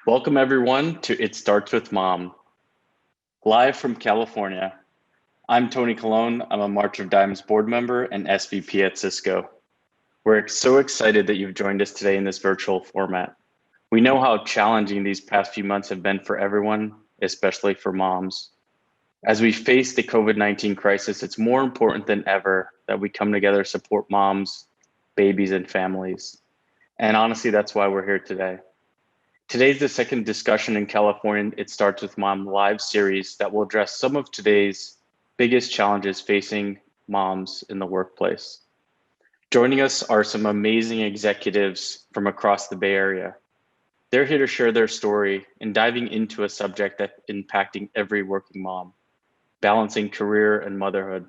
Welcome everyone to It Starts With Mom, live from California. I'm Tony Colon. I'm a March of Dimes board member and SVP at Cisco. We're so excited that you've joined us today in this virtual format. We know how challenging these past few months have been for everyone, especially for moms. As we face the COVID-19 crisis, it's more important than ever that we come together to support moms, babies, and families. And honestly, that's why we're here today. Today's the second discussion in California It Starts With Mom live series that will address some of today's biggest challenges facing moms in the workplace. Joining us are some amazing executives from across the Bay Area. They're here to share their story and diving into a subject that's impacting every working mom, balancing career and motherhood.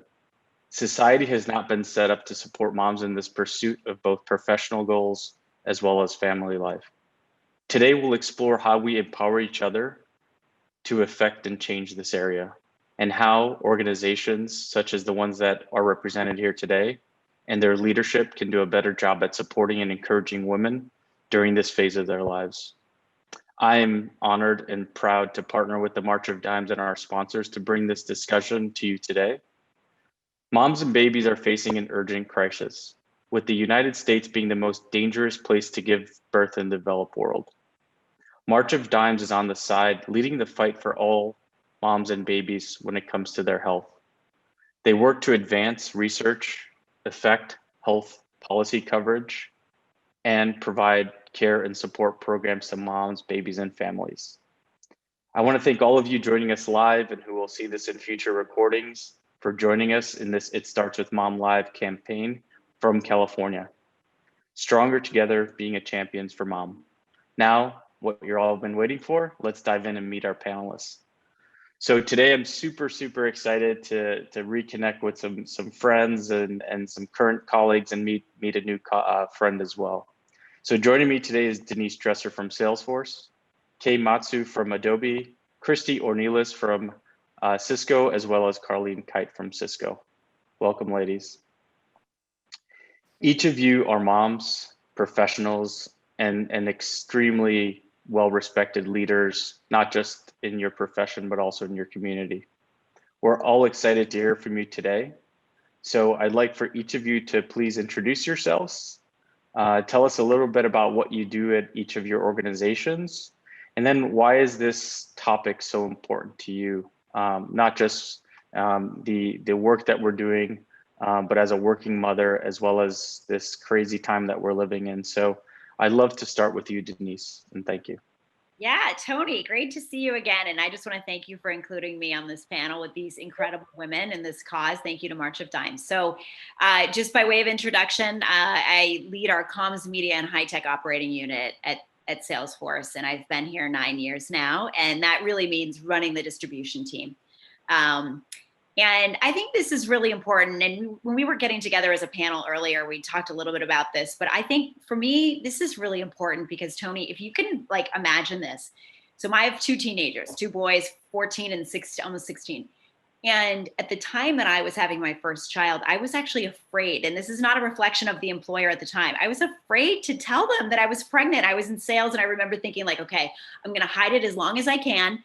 Society has not been set up to support moms in this pursuit of both professional goals as well as family life. Today, we'll explore how we empower each other to affect and change this area, and how organizations such as the ones that are represented here today and their leadership can do a better job at supporting and encouraging women during this phase of their lives. I am honored and proud to partner with the March of Dimes and our sponsors to bring this discussion to you today. Moms and babies are facing an urgent crisis, with the United States being the most dangerous place to give birth in the developed world. March of Dimes is on the side, leading the fight for all moms and babies when it comes to their health. They work to advance research, affect health policy coverage, and provide care and support programs to moms, babies, and families. I want to thank all of you joining us live and who will see this in future recordings for joining us in this It Starts With Mom Live campaign from California. Stronger together, being a champions for mom. Now, what you're all been waiting for, let's dive in and meet our panelists. So today I'm super excited to reconnect with some friends and some current colleagues and meet a new friend as well. So joining me today is Denise Dresser from Salesforce, Kay Matsu from Adobe, Christy Ornelas from Cisco, as well as Carlene Kite from Cisco. Welcome, ladies. Each of you are moms, professionals, and extremely well-respected leaders, not just in your profession, but also in your community. We're all excited to hear from you today. So I'd like for each of you to please introduce yourselves, tell us a little bit about what you do at each of your organizations, and then why is this topic so important to you? Not just the work that we're doing, but as a working mother, as well as this crazy time that we're living in. So I'd love to start with you, Denise, and thank you. Yeah, Tony, great to see you again. And I just want to thank you for including me on this panel with these incredible women in this cause. Thank you to March of Dimes. So just by way of introduction, I lead our comms, media, and high-tech operating unit at Salesforce. And I've been here 9 years now. And that really means running the distribution team. And I think this is really important. And when we were getting together as a panel earlier, we talked a little bit about this. But I think for me, this is really important because, Tony, if you can like imagine this. So I have 2 teenagers, 2 boys, 14 and 16, almost 16. And at the time that I was having my first child, I was actually afraid. And this is not a reflection of the employer at the time. I was afraid to tell them that I was pregnant. I was in sales and I remember thinking like, okay, I'm going to hide it as long as I can.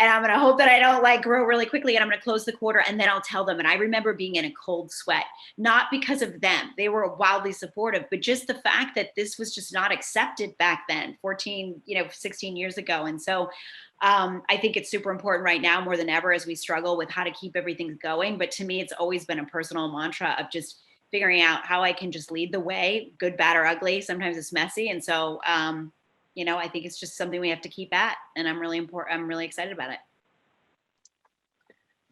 And I'm going to hope that I don't like grow really quickly and I'm going to close the quarter and then I'll tell them. And I remember being in a cold sweat, not because of them. They were wildly supportive, but just the fact that this was just not accepted back then, 16 years ago. And so I think it's super important right now more than ever as we struggle with how to keep everything going. But to me, it's always been a personal mantra of just figuring out how I can just lead the way, good, bad, or ugly. Sometimes it's messy. And so, I think it's just something we have to keep at, and I'm really excited about it.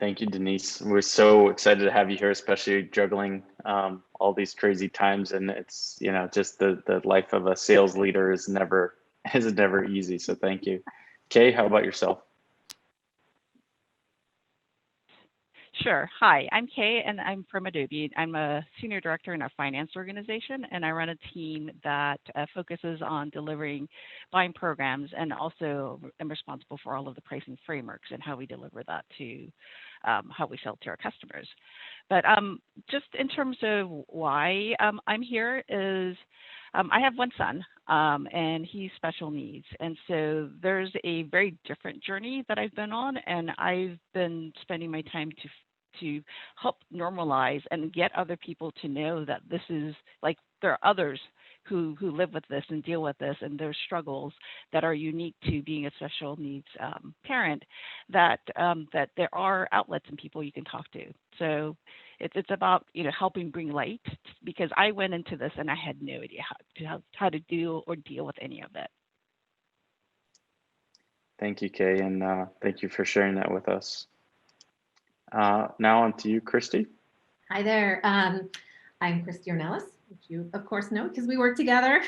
Thank you, Denise. We're so excited to have you here, especially juggling all these crazy times. And it's, just the life of a sales leader is never easy. So thank you. Kay, how about yourself? Sure. Hi, I'm Kay, and I'm from Adobe. I'm a senior director in our finance organization, and I run a team that focuses on delivering buying programs, and also am responsible for all of the pricing frameworks and how we deliver that to how we sell to our customers. But just in terms of why I'm here is I have one son, and he's special needs. And so there's a very different journey that I've been on, and I've been spending my time to help normalize and get other people to know that this is like there are others who live with this and deal with this, and there's struggles that are unique to being a special needs parent, that there are outlets and people you can talk to. So it's about helping bring light, because I went into this and I had no idea how to do or deal with any of it. Thank you, Kay, and thank you for sharing that with us. Now on to you, Christy. Hi there. I'm Christy Ornelas, which you of course know because we work together.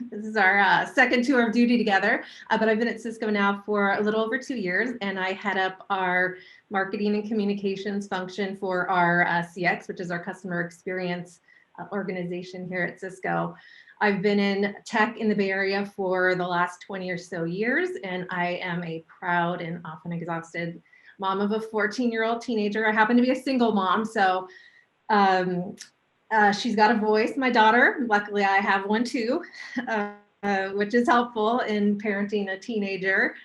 This is our second tour of duty together, but I've been at Cisco now for a little over 2 years, and I head up our marketing and communications function for our CX, which is our customer experience organization here at Cisco. I've been in tech in the Bay Area for the last 20 or so years, and I am a proud and often exhausted mom of a 14-year-old teenager. I happen to be a single mom, so she's got a voice, my daughter. Luckily, I have one too, which is helpful in parenting a teenager.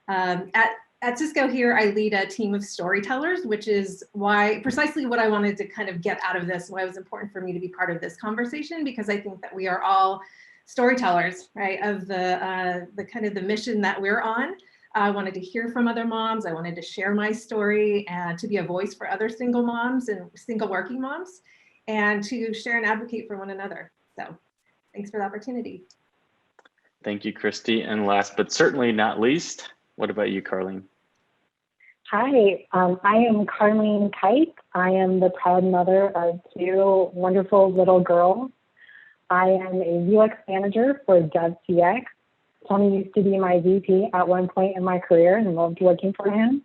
At Cisco here, I lead a team of storytellers, which is precisely what I wanted to kind of get out of this, why it was important for me to be part of this conversation, because I think that we are all storytellers, right, of the kind of the mission that we're on. I wanted to hear from other moms. I wanted to share my story and to be a voice for other single moms and single working moms, and to share and advocate for one another. So thanks for the opportunity. Thank you, Christy. And last but certainly not least, what about you, Carlene? Hi, I am Carlene Kite. I am the proud mother of 2 wonderful little girls. I am a UX manager for DevCX. Tony used to be my VP at one point in my career and loved working for him.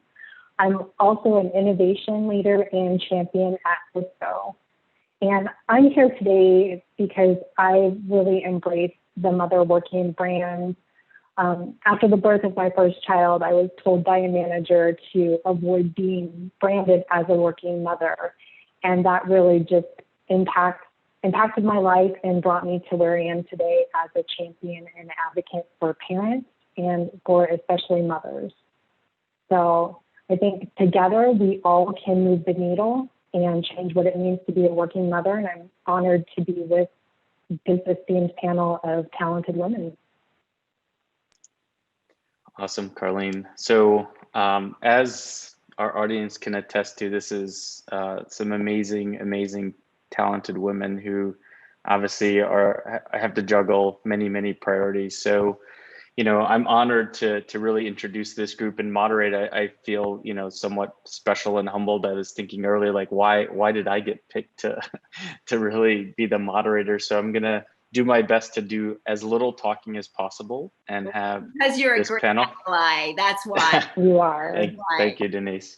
I'm also an innovation leader and champion at Cisco. And I'm here today because I really embrace the mother working brand. After the birth of my first child, I was told by a manager to avoid being branded as a working mother. And that really just impacted my life and brought me to where I am today as a champion and advocate for parents and for especially mothers. So I think together we all can move the needle and change what it means to be a working mother. And I'm honored to be with this esteemed panel of talented women. Awesome, Carlene. So as our audience can attest to, this is some amazing, talented women who obviously have to juggle many priorities. So, I'm honored to really introduce this group and moderate. I feel, somewhat special and humbled. I was thinking earlier, like, why did I get picked to really be the moderator? So I'm gonna do my best to do as little talking as possible and have because you're this a great panel. ally. That's why. You are. Thank you, Denise.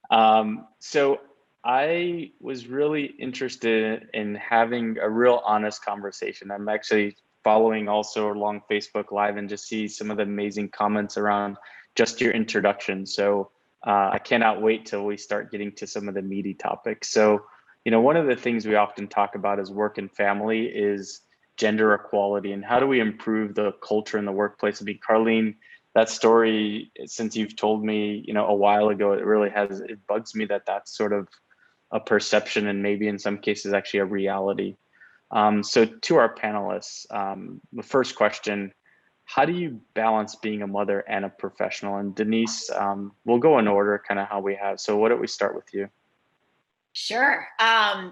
So I was really interested in having a real honest conversation. I'm actually following also along Facebook Live and just see some of the amazing comments around just your introduction. So I cannot wait till we start getting to some of the meaty topics. So, one of the things we often talk about as work and family is gender equality and how do we improve the culture in the workplace. I mean, Carlene, that story, since you've told me, a while ago, it bugs me that that's sort of a perception and maybe in some cases actually a reality. So to our panelists, the first question, how do you balance being a mother and a professional? And Denise, we'll go in order kind of how we have. So why don't we start with you? Sure.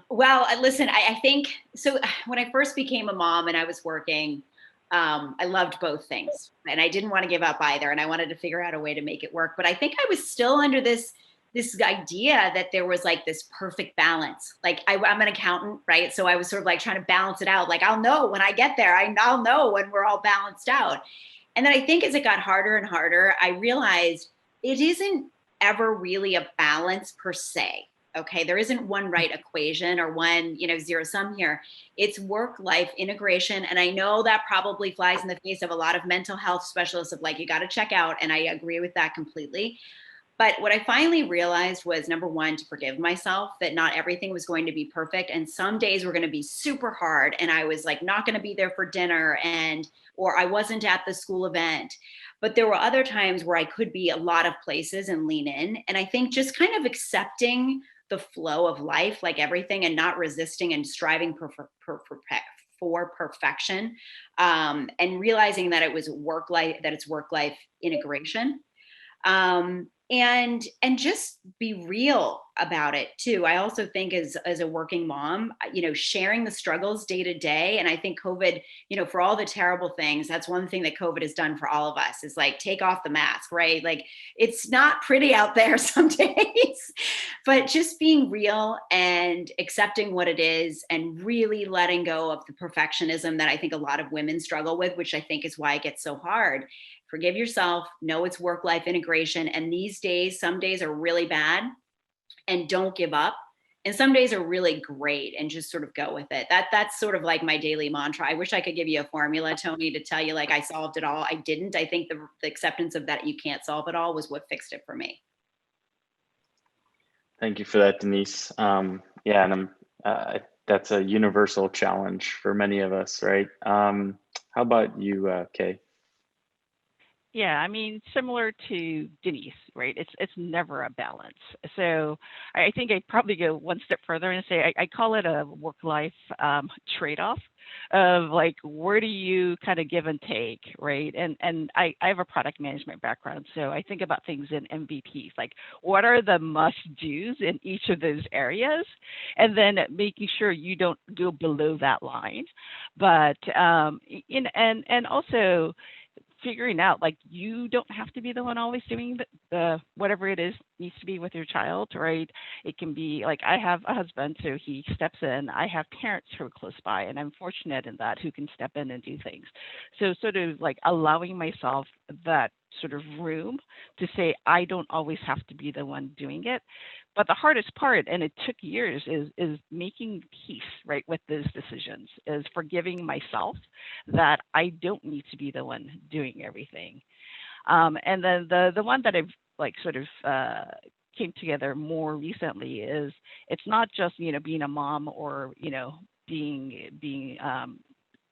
Well, listen, I think, so when I first became a mom and I was working, I loved both things and I didn't want to give up either. And I wanted to figure out a way to make it work. But I think I was still under this idea that there was like this perfect balance. Like I'm an accountant, right? So I was sort of like trying to balance it out. Like, I'll know when I get there, I'll know when we're all balanced out. And then I think as it got harder and harder, I realized it isn't ever really a balance per se. Okay, there isn't one right equation or one, zero sum here. It's work-life integration. And I know that probably flies in the face of a lot of mental health specialists of like, you got to check out. And I agree with that completely. But what I finally realized was, number one, to forgive myself, that not everything was going to be perfect. And some days were going to be super hard. And I was like not going to be there for dinner, or I wasn't at the school event. But there were other times where I could be a lot of places and lean in. And I think just kind of accepting the flow of life, like everything, and not resisting and striving for perfection, and realizing that it's work life integration, and just be real about it too. I also think as a working mom, sharing the struggles day to day. And I think COVID, for all the terrible things, that's one thing that COVID has done for all of us, is like, take off the mask, right? Like, it's not pretty out there some days, but just being real and accepting what it is, and really letting go of the perfectionism that I think a lot of women struggle with, which I think is why it gets so hard. Forgive yourself, know it's work-life integration. And these days, some days are really bad, and don't give up. And some days are really great, and just sort of go with it. That's sort of like my daily mantra. I wish I could give you a formula, Tony, to tell you like I solved it all. I didn't. I think the acceptance of that you can't solve it all was what fixed it for me. Thank you for that, Denise. Yeah, and that's a universal challenge for many of us, right? How about you, Kay? Yeah, I mean, similar to Denise, right? It's never a balance. So I think I'd probably go one step further and say I call it a work-life trade-off of like, where do you kind of give and take, right? And I have a product management background, so I think about things in MVPs, like what are the must-dos in each of those areas, and then making sure you don't go below that line. But and also figuring out like you don't have to be the one always doing the whatever it is needs to be with your child, right? It can be like, I have a husband, so he steps in. I have parents who are close by, and I'm fortunate in that, who can step in and do things. So sort of like allowing myself that sort of room to say I don't always have to be the one doing it. But the hardest part, and it took years, is making peace, right, with those decisions, is forgiving myself that I don't need to be the one doing everything. And then the one that I've like sort of came together more recently is, it's not just being a mom, or being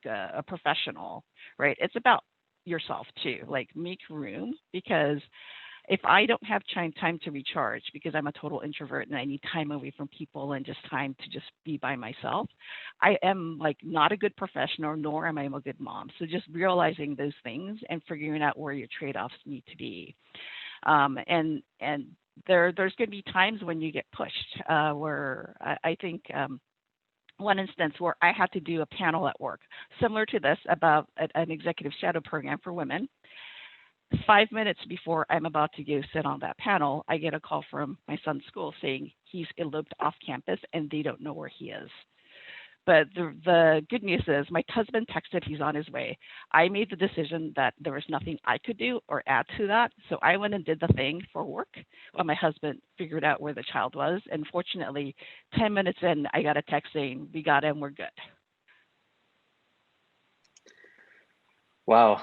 a professional, right? It's about yourself too. Like, make room, because if I don't have time to recharge, because I'm a total introvert and I need time away from people and just time to just be by myself, I am like not a good professional, nor am I a good mom. So just realizing those things and figuring out where your trade-offs need to be. And there's going to be times when you get pushed, where I think one instance where I had to do a panel at work, similar to this, about an executive shadow program for women. 5 minutes before I'm about to go sit on that panel, I get a call from my son's school saying he's eloped off campus and they don't know where he is. But the good news is my husband texted he's on his way. I made the decision that there was nothing I could do or add to that. So I went and did the thing for work while my husband figured out where the child was. And fortunately, 10 minutes in, I got a text saying, we got him, we're good. Wow.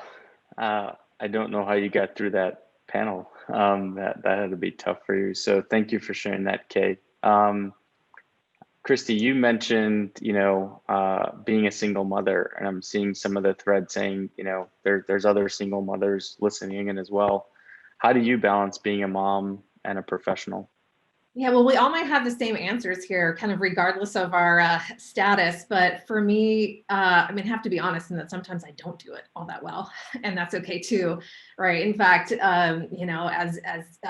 I don't know how you got through that panel. That had to be tough for you. So thank you for sharing that, Kay. Christy, you mentioned, being a single mother, and I'm seeing some of the threads saying, there's other single mothers listening in as well. How do you balance being a mom and a professional? Yeah, well, we all might have the same answers here, kind of regardless of our status. But for me, have to be honest in that sometimes I don't do it all that well, and that's okay too, right? In fact, as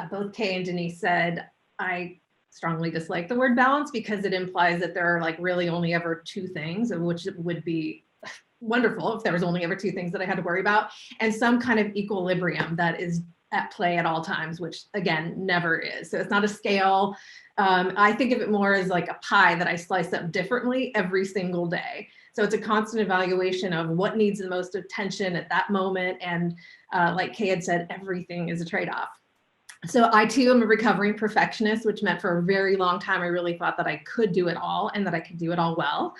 both Kay and Denise said, I strongly dislike the word balance, because it implies that there are like really only ever two things, which would be wonderful if there was only ever two things that I had to worry about, and some kind of equilibrium that is at play at all times, which again, never is. So it's not a scale. I think of it more as like a pie that I slice up differently every single day. So it's a constant evaluation of what needs the most attention at that moment. And like Kay had said, everything is a trade-off. So I too am a recovering perfectionist, which meant for a very long time, I really thought that I could do it all and that I could do it all well.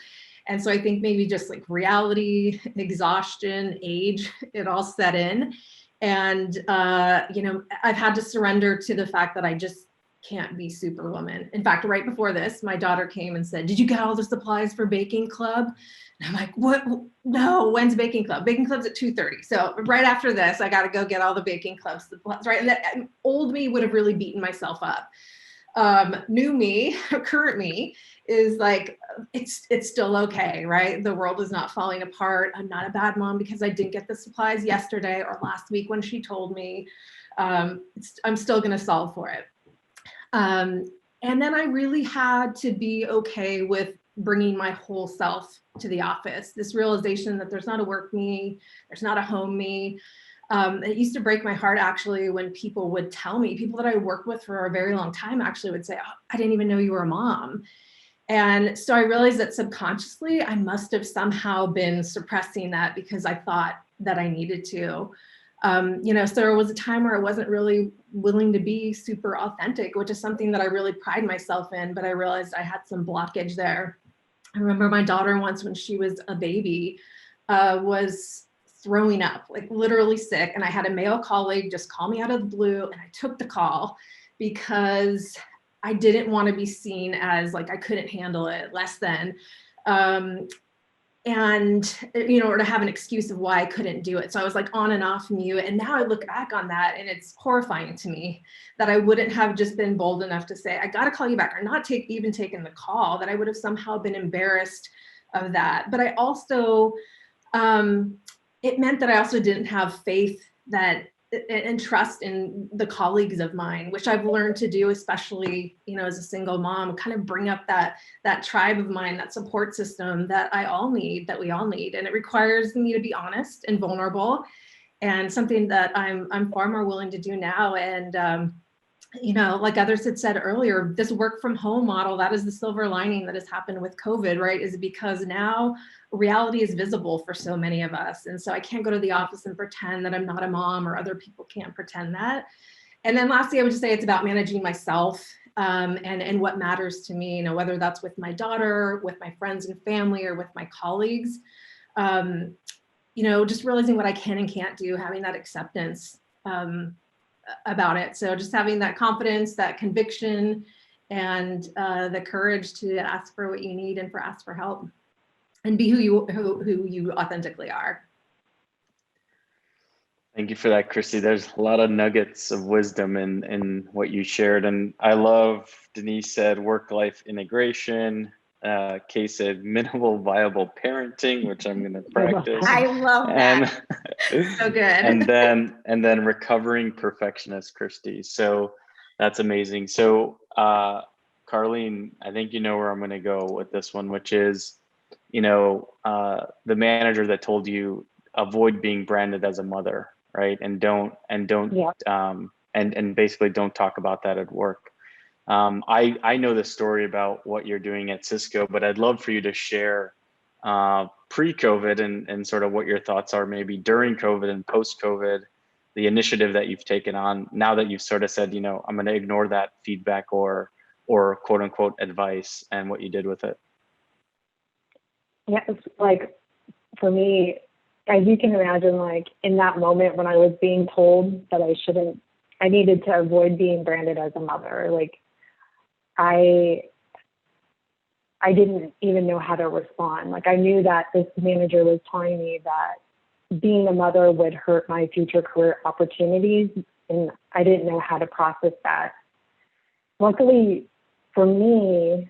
And so I think maybe just like reality, exhaustion, age, it all set in. And, I've had to surrender to the fact that I just can't be superwoman. In fact, right before this, my daughter came and said, "Did you get all the supplies for baking club?" And I'm like, "What? No, when's baking club? Baking club's at 2:30. So right after this, I got to go get all the baking club supplies, right?" And that old me would have really beaten myself up. New me, current me is like, it's still okay, right? The world is not falling apart. I'm not a bad mom because I didn't get the supplies yesterday or last week when she told me. I'm still going to solve for it. And then I really had to be okay with bringing my whole self to the office. This realization that there's not a work me, there's not a home me. It used to break my heart actually when people would tell me, people that I worked with for a very long time actually would say, "Oh, I didn't even know you were a mom." And so I realized that subconsciously I must have somehow been suppressing that because I thought that I needed to. So there was a time where I wasn't really willing to be super authentic, which is something that I really pride myself in, but I realized I had some blockage there. I remember my daughter once when she was a baby was throwing up, like literally sick. And I had a male colleague just call me out of the blue, and I took the call because I didn't want to be seen as like I couldn't handle it, less than. Or to have an excuse of why I couldn't do it. So I was like on and off mute. And now I look back on that and it's horrifying to me that I wouldn't have just been bold enough to say, "I got to call you back," or not even taken the call, that I would have somehow been embarrassed of that. But I also, it meant that I also didn't have faith and trust in the colleagues of mine, which I've learned to do, especially, as a single mom, kind of bring up that tribe of mine, that support system that we all need. And it requires me to be honest and vulnerable, and something that I'm far more willing to do now. And, like others had said earlier, this work from home model, that is the silver lining that has happened with COVID, right? Is because now reality is visible for so many of us. And so I can't go to the office and pretend that I'm not a mom, or other people can't pretend that. And then lastly, I would just say it's about managing myself, and what matters to me, whether that's with my daughter, with my friends and family, or with my colleagues. Just realizing what I can and can't do, having that acceptance about it. So just having that confidence, that conviction, and the courage to ask for what you need and ask for help, and be who you authentically are. Thank you for that, Christy. There's a lot of nuggets of wisdom in what you shared. And I love, Denise said, work-life integration. Kay said minimal viable parenting, which I'm going to practice. I love that. So good. And then recovering perfectionist, Christy. So that's amazing. So Carlene, I think you know where I'm going to go with this one, which is, the manager that told you avoid being branded as a mother, right? And don't Yeah. And basically don't talk about that at work. I know the story about what you're doing at Cisco, but I'd love for you to share pre-COVID and sort of what your thoughts are maybe during COVID and post-COVID, the initiative that you've taken on now that you've sort of said, I'm going to ignore that feedback or quote unquote advice, and what you did with it. Yeah, it's like, for me, as you can imagine, like in that moment when I was being told that I needed to avoid being branded as a mother, like I didn't even know how to respond. Like I knew that this manager was telling me that being a mother would hurt my future career opportunities, and I didn't know how to process that. Luckily for me,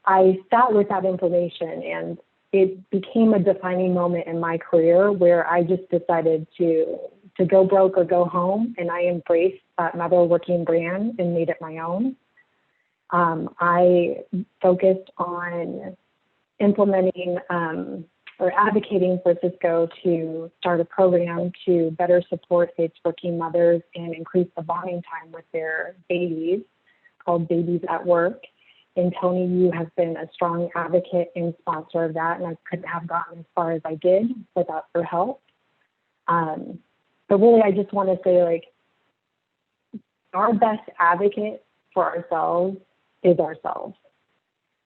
I sat with that information, and it became a defining moment in my career where I just decided to go broke or go home, and I embraced that mother working brand and made it my own. I focused on implementing or advocating for Cisco to start a program to better support its working mothers and increase the bonding time with their babies, called Babies at Work. And Tony, you have been a strong advocate and sponsor of that, and I couldn't have gotten as far as I did without your help. But really, I just want to say, like, our best advocate for ourselves is ourselves.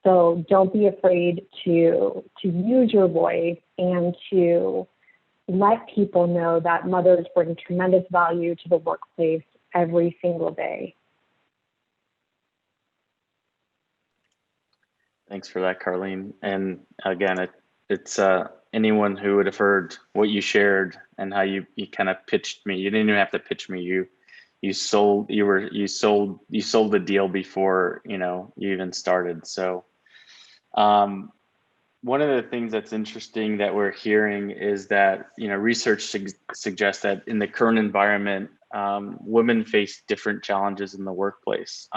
So don't be afraid to use your voice and to, let people know that mothers bring tremendous value to the workplace every single day. Thanks for that, Carlene. And again, it's anyone who would have heard what you shared and how you kind of pitched me. You didn't even have to pitch me. You sold the deal before, you even started. So one of the things that's interesting that we're hearing is that, research suggests that in the current environment, women face different challenges in the workplace.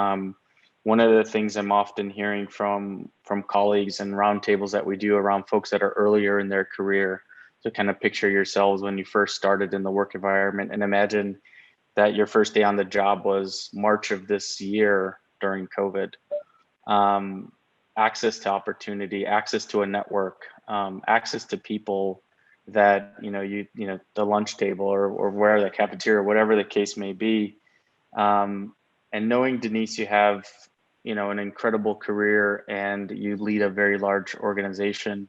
One of the things I'm often hearing from colleagues and roundtables that we do around folks that are earlier in their career, to kind of picture yourselves when you first started in the work environment, and imagine that your first day on the job was March of this year during COVID. Access to opportunity, access to a network, access to people that, the lunch table or where the cafeteria, whatever the case may be. And knowing, Denise, you have, an incredible career and you lead a very large organization.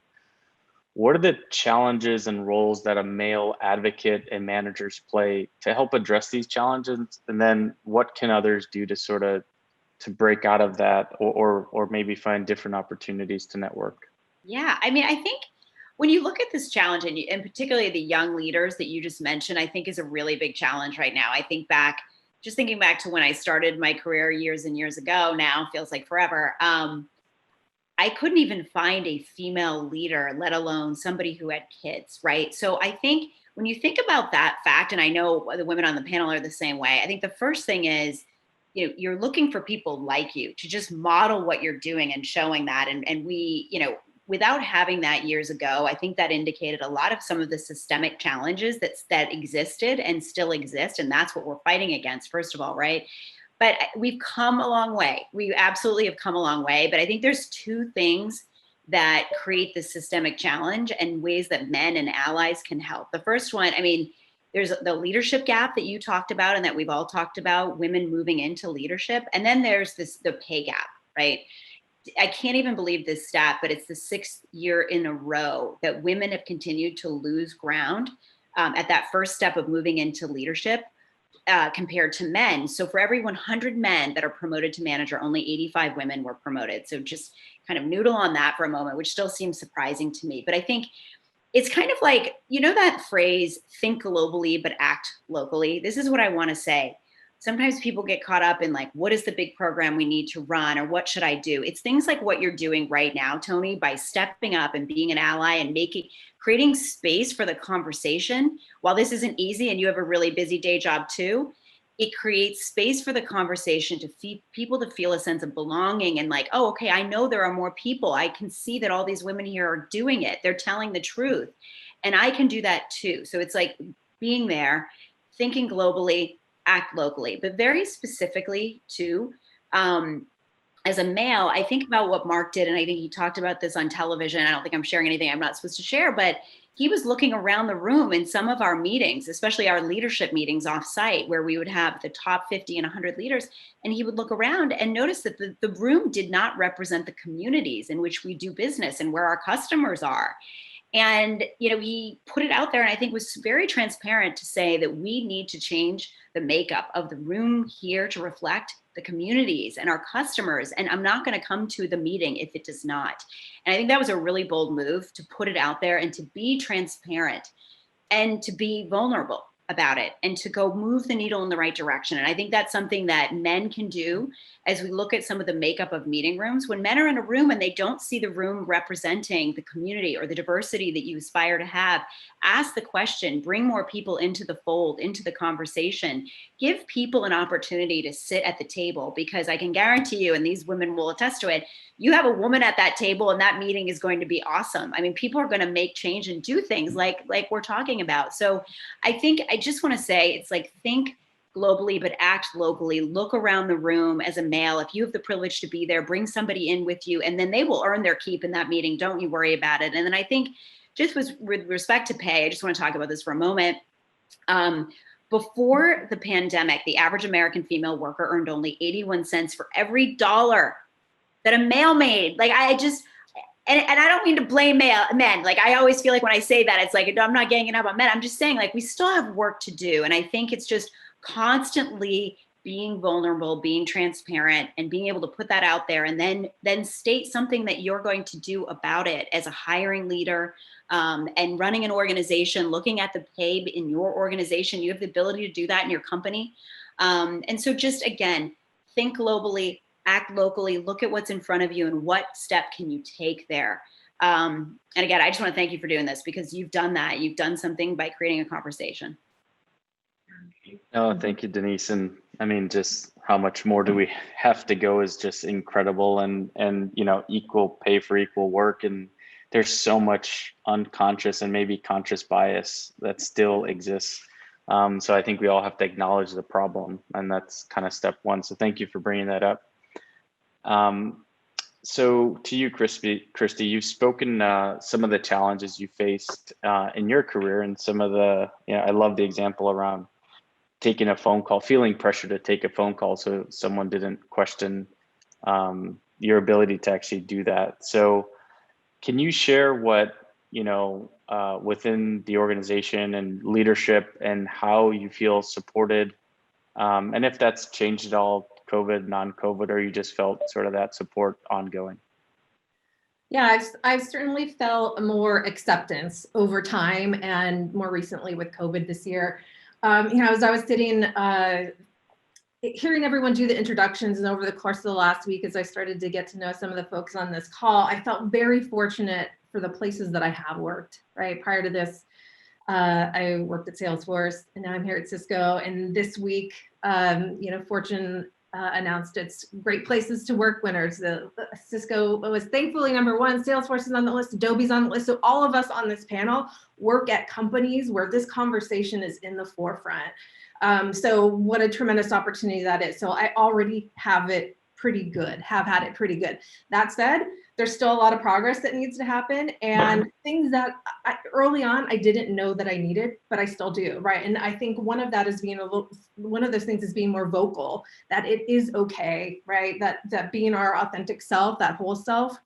What are the challenges and roles that a male advocate and managers play to help address these challenges? And then what can others do to sort of to break out of that or maybe find different opportunities to network? Yeah, I mean, I think when you look at this challenge and particularly the young leaders that you just mentioned, I think is a really big challenge right now. I think thinking back to when I started my career years and years ago, now feels like forever. I couldn't even find a female leader, let alone somebody who had kids, right? So I think when you think about that fact, and I know the women on the panel are the same way, I think the first thing is, you're looking for people like you to just model what you're doing and showing that. And we, without having that years ago, I think that indicated a lot of some of the systemic challenges that existed and still exist. And that's what we're fighting against, first of all, right? But we've come a long way. We absolutely have come a long way. But I think there's two things that create this systemic challenge and ways that men and allies can help. The first one, I mean, there's the leadership gap that you talked about and that we've all talked about, women moving into leadership. And then there's the pay gap, right? I can't even believe this stat, but it's the 6th year in a row that women have continued to lose ground at that first step of moving into leadership compared to men. So for every 100 men that are promoted to manager, only 85 women were promoted. So just kind of noodle on that for a moment, which still seems surprising to me. But I think it's kind of like, that phrase, think globally, but act locally. This is what I want to say. Sometimes people get caught up in like, what is the big program we need to run or what should I do? It's things like what you're doing right now, Tony, by stepping up and being an ally and creating space for the conversation. While this isn't easy and you have a really busy day job too, it creates space for the conversation to people to feel a sense of belonging and like, oh, okay, I know there are more people. I can see that all these women here are doing it. They're telling the truth. And I can do that too. So it's like being there, thinking globally, act locally, but very specifically too, as a male, I think about what Mark did. And I think he talked about this on television. I don't think I'm sharing anything I'm not supposed to share, but he was looking around the room in some of our meetings, especially our leadership meetings off site, where we would have the top 50 and 100 leaders. And he would look around and notice that the room did not represent the communities in which we do business and where our customers are. And, he put it out there and I think was very transparent to say that we need to change the makeup of the room here to reflect the communities and our customers. And I'm not going to come to the meeting if it does not. And I think that was a really bold move to put it out there and to be transparent and to be vulnerable about it and to go move the needle in the right direction. And I think that's something that men can do as we look at some of the makeup of meeting rooms. When men are in a room and they don't see the room representing the community or the diversity that you aspire to have, ask the question, bring more people into the fold, into the conversation, give people an opportunity to sit at the table, because I can guarantee you, and these women will attest to it, you have a woman at that table and that meeting is going to be awesome. I mean, people are going to make change and do things like we're talking about. So I think I just want to say, it's like, think globally, but act locally. Look around the room as a male. If you have the privilege to be there, bring somebody in with you, and then they will earn their keep in that meeting. Don't you worry about it. And then I think just with respect to pay, I just want to talk about this for a moment. Before the pandemic, the average American female worker earned only 81 cents for every dollar that a male made. Like, and I don't mean to blame men. Like, I always feel like when I say that, it's like, I'm not ganging up on men. I'm just saying, like, we still have work to do. And I think it's just constantly being vulnerable, being transparent, and being able to put that out there, and then state something that you're going to do about it as a hiring leader, and running an organization, looking at the pay in your organization. You have the ability to do that in your company. And so just, again, think globally, act locally, look at what's in front of you and what step can you take there. And again, I just want to thank you for doing this, because you've done that. You've done something by creating a conversation. Oh, thank you, Denise. And I mean, just how much more do we have to go is just incredible. And equal pay for equal work. And there's so much unconscious and maybe conscious bias that still exists. So I think we all have to acknowledge the problem, and that's kind of step one. So thank you for bringing that up. So to you, Christy, you've spoken some of the challenges you faced in your career, and some of the, I love the example around taking a phone call, feeling pressure to take a phone call so someone didn't question your ability to actually do that. So can you share what, within the organization and leadership, and how you feel supported, and if that's changed at all, COVID, non-COVID, or you just felt sort of that support ongoing? Yeah, I've certainly felt more acceptance over time, and more recently with COVID this year. As I was sitting, hearing everyone do the introductions, and over the course of the last week, as I started to get to know some of the folks on this call, I felt very fortunate for the places that I have worked, right? Prior to this, I worked at Salesforce, and now I'm here at Cisco. And this week, Fortune announced its Great Places to Work winners. Cisco was thankfully #1, Salesforce is on the list, Adobe's on the list. So all of us on this panel work at companies where this conversation is in the forefront. So what a tremendous opportunity that is. So I already have it pretty good, have had it pretty good. That said, there's still a lot of progress that needs to happen, and things that early on I didn't know that I needed, but I still do, right? And I think one of that is one of those things is being more vocal, that it is okay, right? That being our authentic self, that whole self,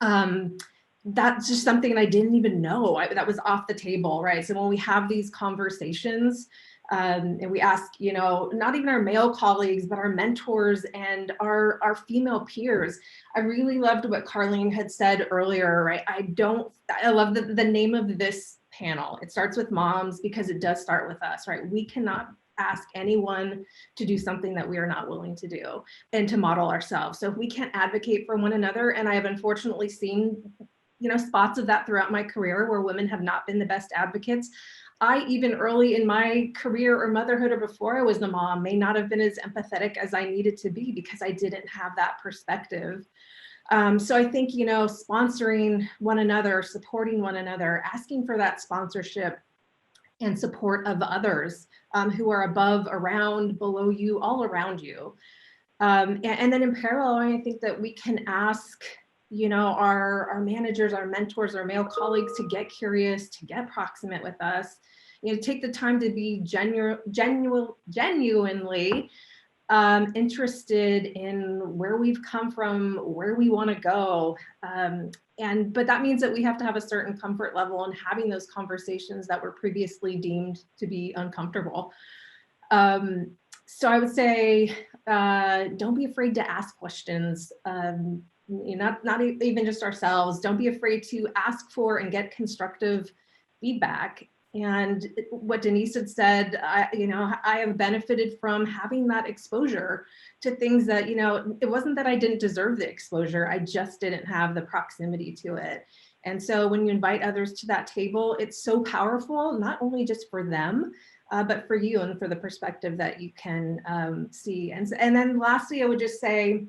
that's just something I didn't even know that was off the table, right? So when we have these conversations, and we ask, not even our male colleagues, but our mentors and our female peers. I really loved what Carlene had said earlier, right? I love the name of this panel. It starts with moms, because it does start with us, right? We cannot ask anyone to do something that we are not willing to do, and to model ourselves. So if we can't advocate for one another, and I have unfortunately seen, spots of that throughout my career where women have not been the best advocates. I, even early in my career or motherhood, or before I was the mom, may not have been as empathetic as I needed to be, because I didn't have that perspective. So I think, sponsoring one another, supporting one another, asking for that sponsorship and support of others who are above, around, below you, all around you. And then in parallel, I think that we can ask, our managers, our mentors, our male colleagues to get curious, to get proximate with us, take the time to be genuinely interested in where we've come from, where we want to go. But that means that we have to have a certain comfort level in having those conversations that were previously deemed to be uncomfortable. So I would say, don't be afraid to ask questions. Not even just ourselves. Don't be afraid to ask for and get constructive feedback. And what Denise had said, I have benefited from having that exposure to things that, it wasn't that I didn't deserve the exposure, I just didn't have the proximity to it. And so when you invite others to that table, it's so powerful, not only just for them, but for you, and for the perspective that you can see. And then lastly, I would just say,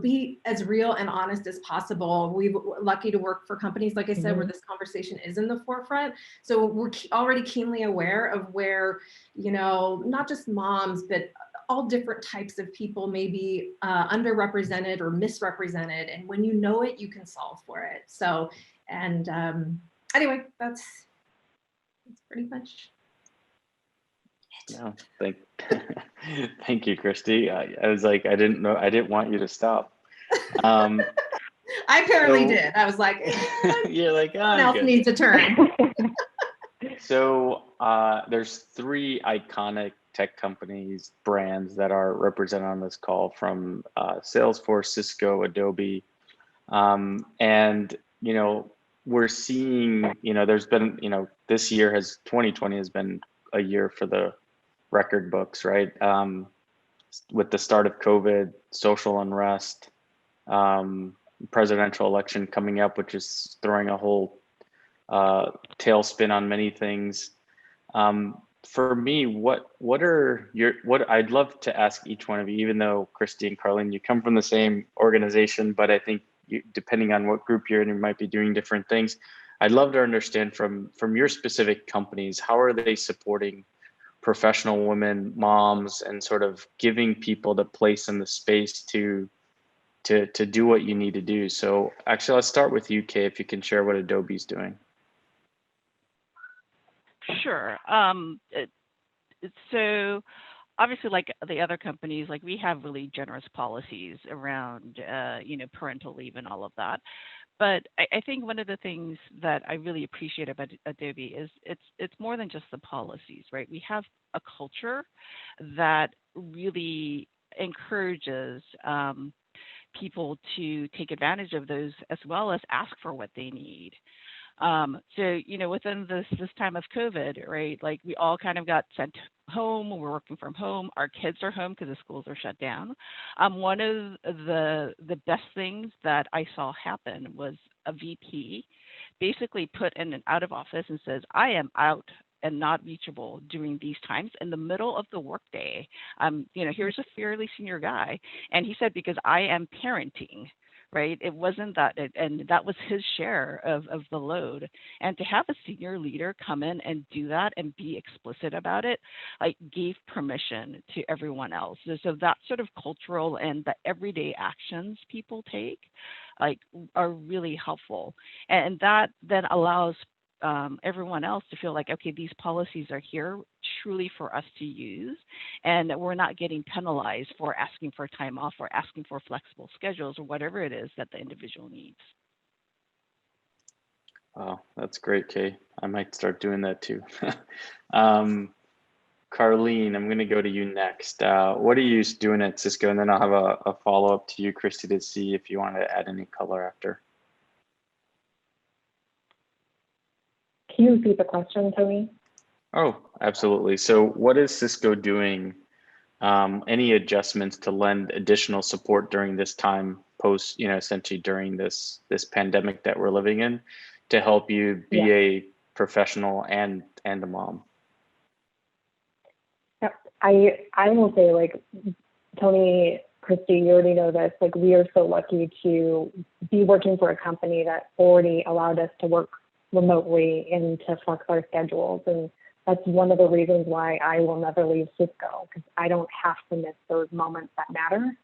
be as real and honest as possible. We're lucky to work for companies, like I said, where this conversation is in the forefront. So we're already keenly aware of where, not just moms, but all different types of people may be underrepresented or misrepresented. And when you know it, you can solve for it. So, and anyway, that's pretty much. No, thank you, Christy. I was like, I didn't want you to stop. I apparently So- did. I was like, You're like, someone I'm else good. needs a turn. So there's three iconic tech companies, brands that are represented on this call from Salesforce, Cisco, Adobe. And, we're seeing, there's been, this year 2020 has been a year for the record books, right? With the start of COVID, social unrest, presidential election coming up, which is throwing a whole tailspin on many things. For me, what I'd love to ask each one of you, even though Christy and Carlene, you come from the same organization, but I think depending on what group you're in, you might be doing different things. I'd love to understand from your specific companies, how are they supporting professional women, moms, and sort of giving people the place and the space to do what you need to do. So actually, let's start with you, Kay, if you can share what Adobe's doing. Sure. So obviously, like the other companies, like we have really generous policies around, parental leave and all of that. But I think one of the things that I really appreciate about Adobe is it's more than just the policies, right? We have a culture that really encourages people to take advantage of those as well as ask for what they need. So, within this time of COVID, right, like we all kind of got sent home. We're working from home. Our kids are home because the schools are shut down. One of the best things that I saw happen was a VP basically put in an out of office and says, I am out and not reachable during these times in the middle of the workday. Here's a fairly senior guy. And he said, because I am parenting. Right. It wasn't that, and that was his share of the load. And to have a senior leader come in and do that and be explicit about it, like gave permission to everyone else. So that sort of cultural and the everyday actions people take, like, are really helpful. And that then allows everyone else to feel like, okay, these policies are here truly for us to use, and we're not getting penalized for asking for time off or asking for flexible schedules or whatever it is that the individual needs. Oh, that's great, Kay. I might start doing that too. Carlene, I'm going to go to you next. What are you doing at Cisco? And then I'll have a follow-up to you, Christy, to see if you want to add any color after. Can you repeat the question, Tony? Oh, absolutely. So what is Cisco doing? Any adjustments to lend additional support during this time post, essentially during this pandemic that we're living in, to help you be a professional and a mom? Yep. I will say, like, Tony, Christy, you already know this, like, we are so lucky to be working for a company that already allowed us to work remotely and to flex our schedules. And that's one of the reasons why I will never leave Cisco, because I don't have to miss those moments that matter.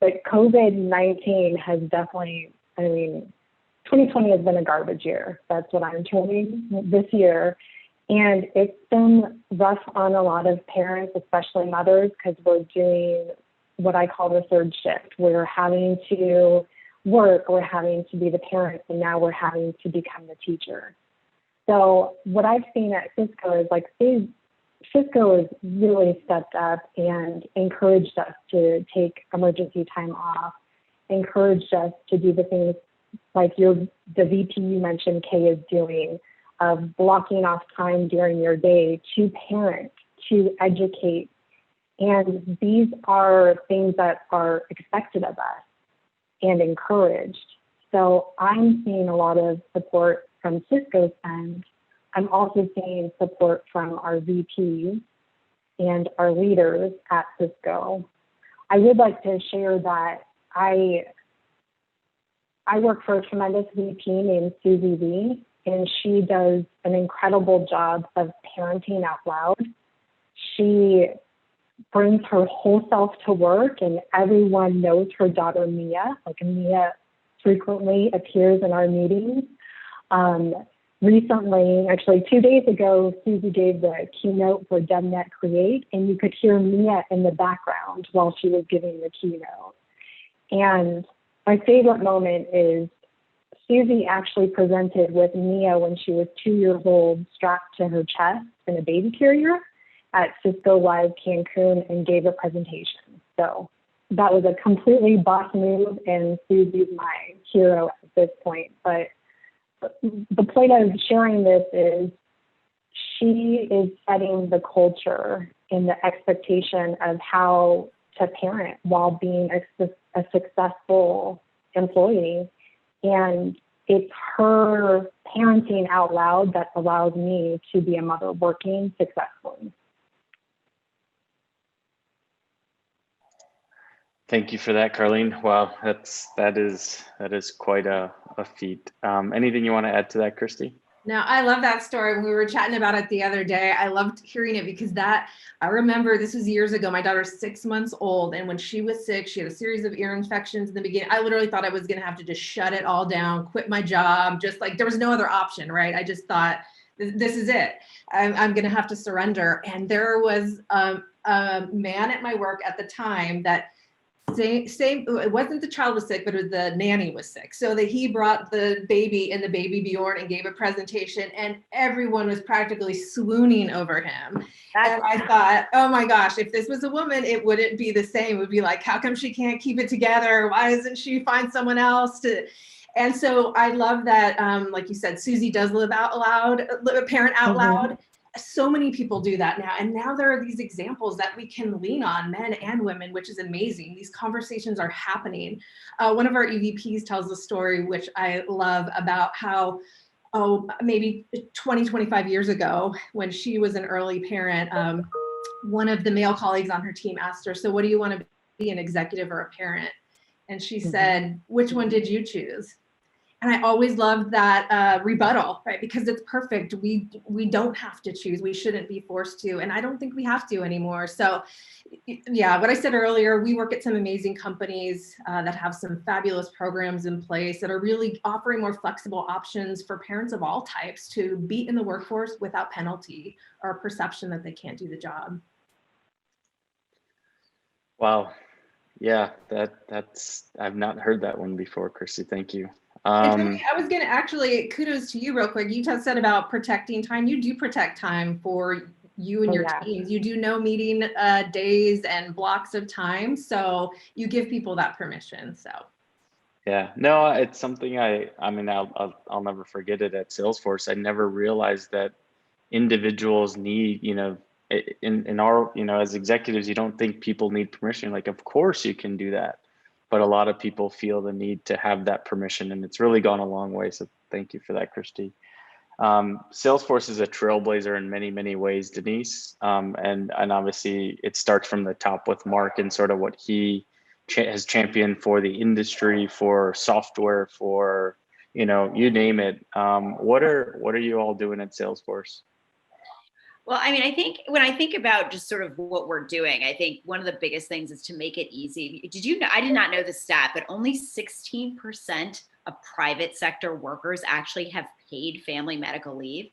But COVID-19 has definitely, 2020 has been a garbage year. That's what I'm told this year. And it's been rough on a lot of parents, especially mothers, because we're doing what I call the third shift. We're having to work, we're having to be the parents, and now we're having to become the teacher. So what I've seen at Cisco is, like, Cisco has really stepped up and encouraged us to take emergency time off, encouraged us to do the things like the VP you mentioned, Kay, is doing, of blocking off time during your day to parent, to educate. And these are things that are expected of us and encouraged. So I'm seeing a lot of support from Cisco's end. I'm also seeing support from our VPs and our leaders at Cisco. I would like to share that I work for a tremendous VP named Susie Lee, and she does an incredible job of parenting out loud. She brings her whole self to work, and everyone knows her daughter Mia. Like, Mia frequently appears in our meetings. Recently, actually 2 days ago, Susie gave the keynote for DevNet Create, and you could hear Mia in the background while she was giving the keynote. And my favorite moment is Susie actually presented with Mia when she was 2 years old, strapped to her chest in a baby carrier at Cisco Live Cancun and gave a presentation. So that was a completely boss move, and Susie's my hero at this point. But the point of sharing this is she is setting the culture and the expectation of how to parent while being a successful employee. And it's her parenting out loud that allows me to be a mother working successfully. Thank you for that, Carlene. Wow, that is quite a feat. Anything you want to add to that, Christy? Now, I love that story. When we were chatting about it the other day, I loved hearing it because I remember this was years ago. My daughter's 6 months old. And when she was sick, she had a series of ear infections in the beginning. I literally thought I was going to have to just shut it all down, quit my job. Just like there was no other option, right? I just thought, this is it. I'm going to have to surrender. And there was a man at my work at the time that same, it wasn't the child was sick, but it was the nanny was sick. So that he brought the baby in the baby Bjorn and gave a presentation, and everyone was practically swooning over him. And I thought, oh my gosh, if this was a woman, it wouldn't be the same. It would be like, how come she can't keep it together? Why doesn't she find someone else to? And so I love that, like you said, Susie does live out loud, parent out loud. So many people do that now. And now there are these examples that we can lean on, men and women, which is amazing. These conversations are happening. One of our EVPs tells a story, which I love, about how, maybe 20, 25 years ago, when she was an early parent, one of the male colleagues on her team asked her, so what do you want to be, an executive or a parent? And she said, which one did you choose? And I always loved that rebuttal, right? Because it's perfect. We don't have to choose. We shouldn't be forced to. And I don't think we have to anymore. So yeah, what I said earlier, we work at some amazing companies that have some fabulous programs in place that are really offering more flexible options for parents of all types to be in the workforce without penalty or a perception that they can't do the job. Wow. Yeah, that's I've not heard that one before, Christy. Thank you. And Tony, I was going to actually, kudos to you real quick. You said about protecting time. You do protect time for you and your teams. You do no meeting days and blocks of time. So you give people that permission. So. Yeah, no, it's something I mean, I'll never forget it at Salesforce. I never realized that individuals need, in our, as executives, you don't think people need permission. Like, of course you can do that. But a lot of people feel the need to have that permission, and it's really gone a long way. So thank you for that, Christy. Salesforce is a trailblazer in many, many ways, Denise. And obviously it starts from the top with Mark and sort of what he has championed for the industry, for software, for, you name it. What are you all doing at Salesforce? Well, I mean, I think when I think about just sort of what we're doing, I think one of the biggest things is to make it easy. Did you know, I did not know the stat, but only 16% of private sector workers actually have paid family medical leave.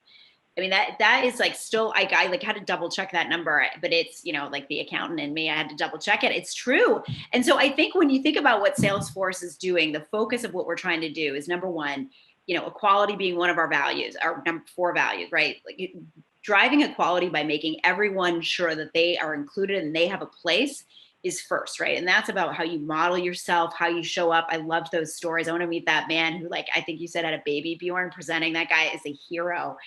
I mean, that is like still, I like had to double check that number, but it's, like the accountant in me, I had to double check it. It's true. And so I think when you think about what Salesforce is doing, the focus of what we're trying to do is, number one, equality being one of our values, our number 4 values, right? Like driving equality by making everyone sure that they are included and they have a place is first, right? And that's about how you model yourself, how you show up. I loved those stories. I want to meet that man who, like, I think you said had a baby Bjorn presenting. That guy is a hero.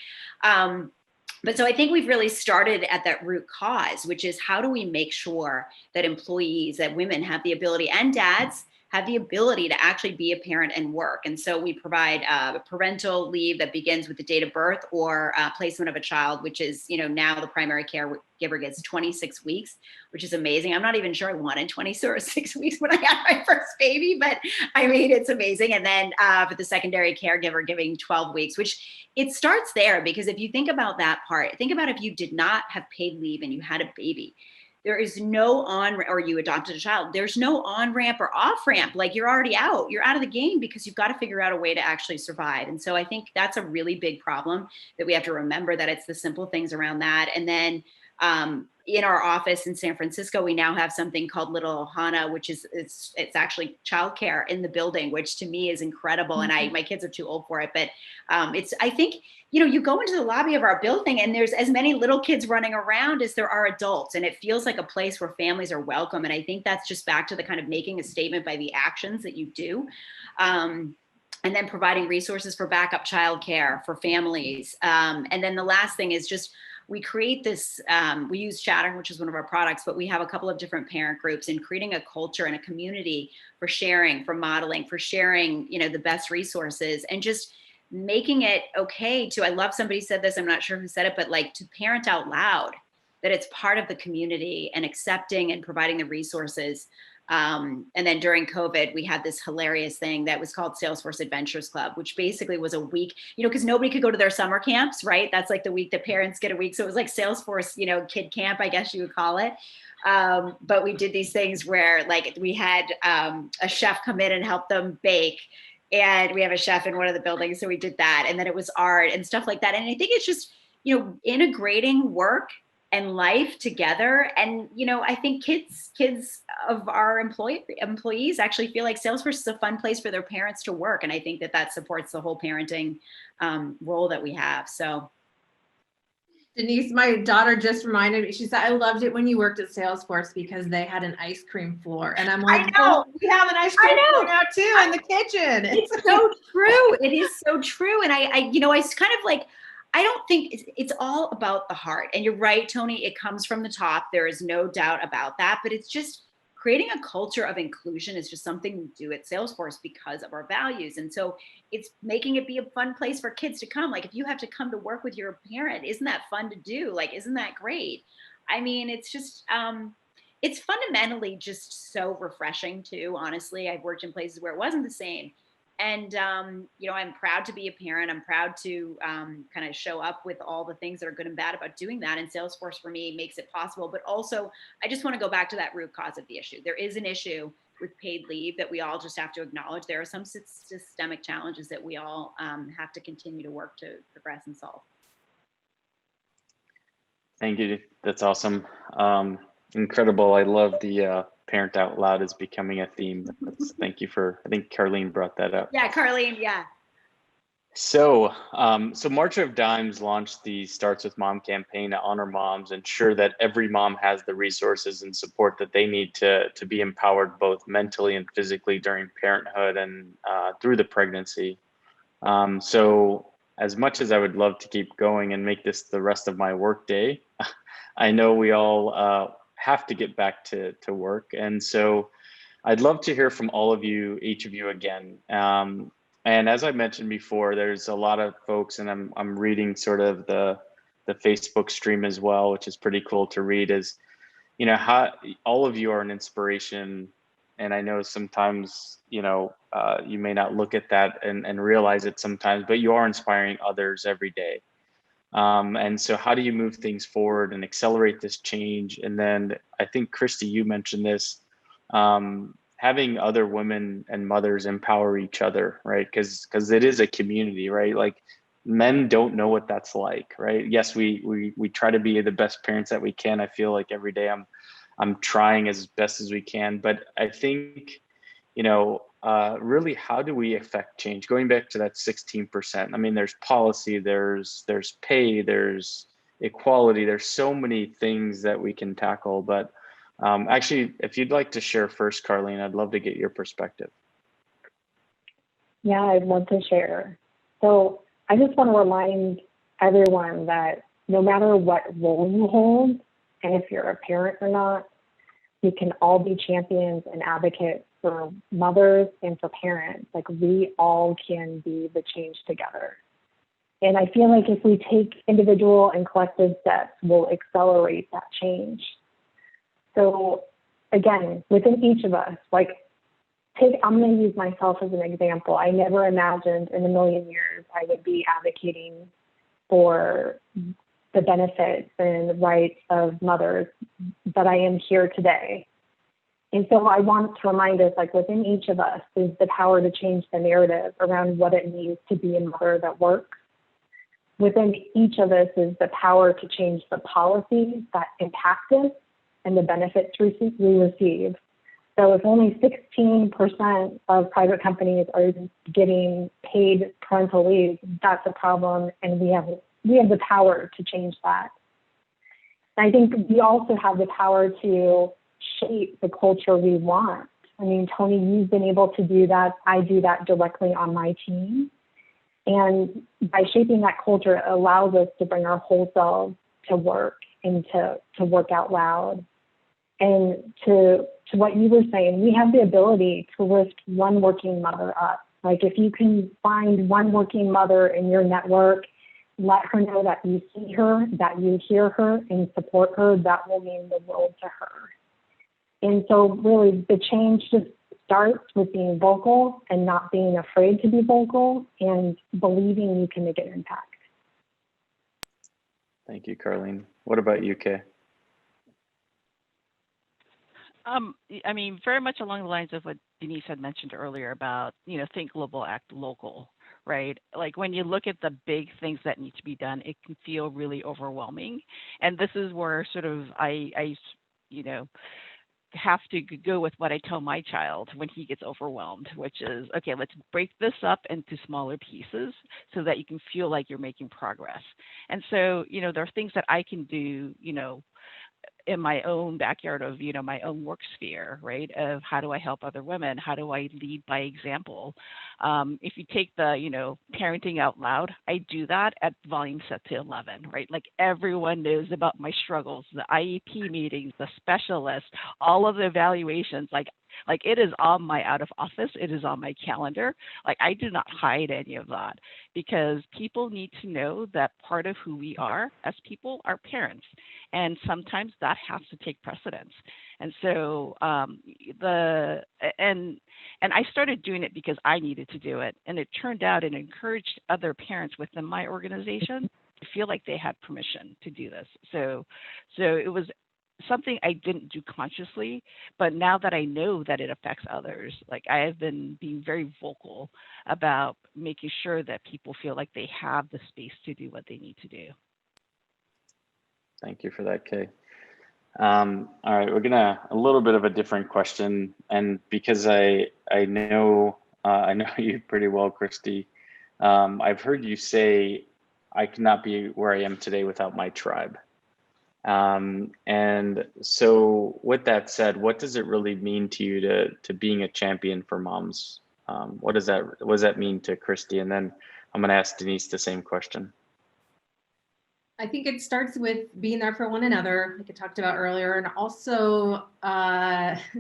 But so I think we've really started at that root cause, which is how do we make sure that employees, that women have the ability, and dads have the ability to actually be a parent and work. And so we provide parental leave that begins with the date of birth or placement of a child, which is, now the primary caregiver gets 26 weeks, which is amazing. I'm not even sure I wanted 26 weeks when I had my first baby, but I mean, it's amazing. And then for the secondary caregiver giving 12 weeks, which it starts there, because if you think about that part, think about if you did not have paid leave and you had a baby. There is no or you adopted a child, there's no on ramp or off ramp. Like, you're already out, you're out of the game, because you've got to figure out a way to actually survive. And so I think that's a really big problem that we have to remember, that it's the simple things around that. And then In our office in San Francisco, we now have something called Little Hana, which is it's actually childcare in the building, which to me is incredible. And my kids are too old for it, but it's, I think, you go into the lobby of our building and there's as many little kids running around as there are adults, and it feels like a place where families are welcome. And I think that's just back to the kind of making a statement by the actions that you do. And then providing resources for backup childcare for families. And then the last thing is just, we create this, we use Chatter, which is one of our products, but we have a couple of different parent groups, and creating a culture and a community for sharing, for modeling, for sharing, the best resources, and just making it okay to, I love somebody said this, I'm not sure who said it, but like to parent out loud, that it's part of the community, and accepting and providing the resources. And then during COVID, we had this hilarious thing that was called Salesforce Adventures Club, which basically was a week, because nobody could go to their summer camps, right? That's like the week that parents get a week. So it was like Salesforce, kid camp, I guess you would call it. But we did these things where like we had a chef come in and help them bake. And we have a chef in one of the buildings. So we did that. And then it was art and stuff like that. And I think it's just, integrating work and life together. And, I think kids of our employees actually feel like Salesforce is a fun place for their parents to work. And I think that supports the whole parenting role that we have. So. Denise, my daughter just reminded me, she said, I loved it when you worked at Salesforce because they had an ice cream floor. And I'm like, I know. Oh, we have an ice cream floor now too in the kitchen. It's so true. It is so true. And I kind of like, I don't think it's all about the heart. And you're right, Tony, it comes from the top. There is no doubt about that. But it's just creating a culture of inclusion is just something we do at Salesforce because of our values. And so it's making it be a fun place for kids to come. Like if you have to come to work with your parent, isn't that fun to do? Like, isn't that great? I mean, it's just, it's fundamentally just so refreshing too. Honestly, I've worked in places where it wasn't the same. And, I'm proud to be a parent. I'm proud to kind of show up with all the things that are good and bad about doing that. And Salesforce for me makes it possible. But also, I just want to go back to that root cause of the issue. There is an issue with paid leave that we all just have to acknowledge. There are some systemic challenges that we all have to continue to work to progress and solve. Thank you. That's awesome. Incredible. I love the parent out loud is becoming a theme. Thank you I think Carlene brought that up. Yeah, Carlene, yeah. So March of Dimes launched the Starts with Mom campaign to honor moms, ensure that every mom has the resources and support that they need to be empowered both mentally and physically during parenthood and through the pregnancy. So as much as I would love to keep going and make this the rest of my work day, I know we all have to get back to work. And so I'd love to hear from all of you, each of you again. And as I mentioned before, there's a lot of folks, and I'm reading sort of the Facebook stream as well, which is pretty cool to read, is, how all of you are an inspiration. And I know sometimes, you may not look at that and realize it sometimes, but you are inspiring others every day. And so how do you move things forward and accelerate this change? And then I think, Christy, you mentioned this, having other women and mothers empower each other, right? Because it is a community, right? Like men don't know what that's like, right? Yes, we try to be the best parents that we can. I feel like every day I'm trying as best as we can, but I think, really, how do we affect change? Going back to that 16%, I mean, there's policy, there's pay, there's equality, there's so many things that we can tackle. But actually, if you'd like to share first, Carlene, I'd love to get your perspective. Yeah, I'd love to share. So I just want to remind everyone that no matter what role you hold, and if you're a parent or not, we can all be champions and advocates for mothers and for parents. Like we all can be the change together. And I feel like if we take individual and collective steps, we'll accelerate that change. So again, within each of us, I'm going to use myself as an example. I never imagined in a million years I would be advocating for the benefits and rights of mothers, but I am here today. And so I want to remind us, within each of us is the power to change the narrative around what it means to be a mother that works, within each of us is the power to change the policies that impact us and the benefits we receive. So if only 16% of private companies are getting paid parental leave, that's a problem, and we have the power to change that. And I think we also have the power to shape the culture we want. I mean, Tony, you've been able to do that. I do that directly on my team. And by shaping that culture, it allows us to bring our whole selves to work and to work out loud. And to what you were saying, we have the ability to lift one working mother up. Like if you can find one working mother in your network, let her know that you see her, that you hear her and support her, that will mean the world to her. And so really the change just starts with being vocal and not being afraid to be vocal and believing you can make an impact. Thank you, Carlene. What about you, Kay? I mean, very much along the lines of what Denise had mentioned earlier about, think global, act local, right? Like when you look at the big things that need to be done, it can feel really overwhelming. And this is where sort of I have to go with what I tell my child when he gets overwhelmed, which is, okay, let's break this up into smaller pieces so that you can feel like you're making progress. And so, there are things that I can do, in my own backyard of, my own work sphere, right? Of how do I help other women? How do I lead by example? If you take the, parenting out loud, I do that at volume set to 11, right? Like everyone knows about my struggles, the IEP meetings, the specialists, all of the evaluations, like it is on my out of office. It is on my calendar. Like I do not hide any of that because people need to know that part of who we are as people are parents. And sometimes that has to take precedence. And so and I started doing it because I needed to do it. And it turned out it encouraged other parents within my organization to feel like they had permission to do this. So it was something I didn't do consciously, but now that I know that it affects others, like I have been being very vocal about making sure that people feel like they have the space to do what they need to do. Thank you for that, Kay. All right, we're gonna a little bit of a different question, and because I know you pretty well, Christy. I've heard you say, "I cannot be where I am today without my tribe." And so, with that said, what does it really mean to you to being a champion for moms? What does that mean to Christy? And then I'm gonna ask Denise the same question. I think it starts with being there for one another, like I talked about earlier, and also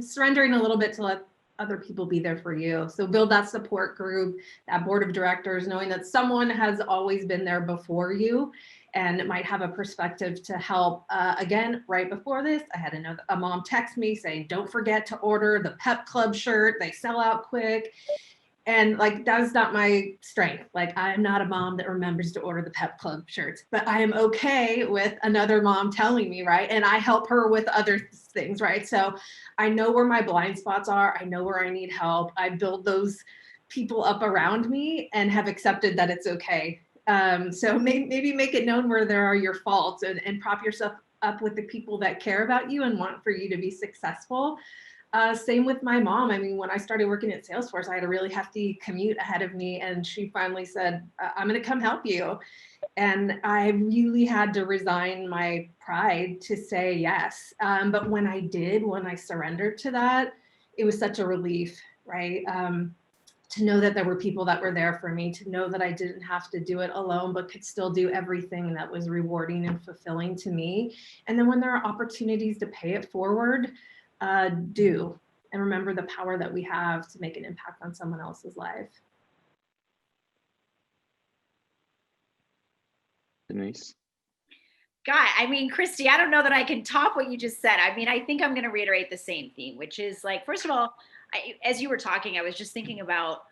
surrendering a little bit to let other people be there for you. So build that support group, that board of directors, knowing that someone has always been there before you and might have a perspective to help. Again, right before this, I had a mom text me saying, don't forget to order the Pep Club shirt. They sell out quick. And like, that's not my strength. Like, I'm not a mom that remembers to order the Pep Club shirts, but I am okay with another mom telling me, right? And I help her with other things, right? So I know where my blind spots are. I know where I need help. I build those people up around me and have accepted that it's okay. So maybe make it known where there are your faults and prop yourself up with the people that care about you and want for you to be successful. Same with my mom. I mean, when I started working at Salesforce, I had a really hefty commute ahead of me, and she finally said, I'm going to come help you. And I really had to resign my pride to say yes. But when I surrendered to that, it was such a relief, right? To know that there were people that were there for me, to know that I didn't have to do it alone, but could still do everything that was rewarding and fulfilling to me. And then when there are opportunities to pay it forward, do, and remember the power that we have to make an impact on someone else's life. Denise? God, I mean, Christy, I don't know that I can top what you just said. I mean, I think I'm going to reiterate the same theme, which is like, first of all, as you were talking, I was just thinking about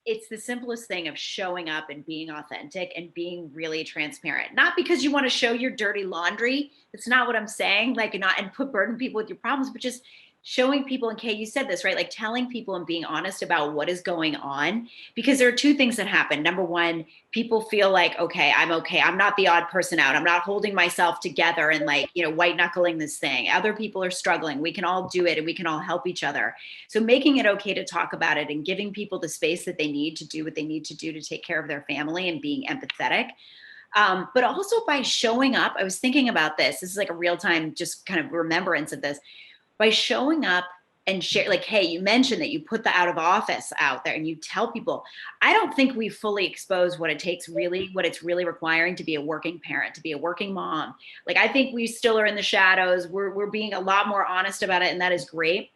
it's the simplest thing of showing up and being authentic and being really transparent. Not because you want to show your dirty laundry. It's not what I'm saying, like, not and put burden people with your problems, but just showing people, and Kay, you said this, right? Like telling people and being honest about what is going on, because there are two things that happen. Number one, people feel like, okay. I'm not the odd person out. I'm not holding myself together and like, white knuckling this thing. Other people are struggling. We can all do it and we can all help each other. So making it okay to talk about it and giving people the space that they need to do what they need to do to take care of their family and being empathetic. But also by showing up, I was thinking about this. This is like a real time, just kind of remembrance of this. By showing up and share, like, hey, you mentioned that you put the out of office out there and you tell people, I don't think we fully expose what it's really requiring to be a working parent, to be a working mom. Like, I think we still are in the shadows. We're being a lot more honest about it, and that is great.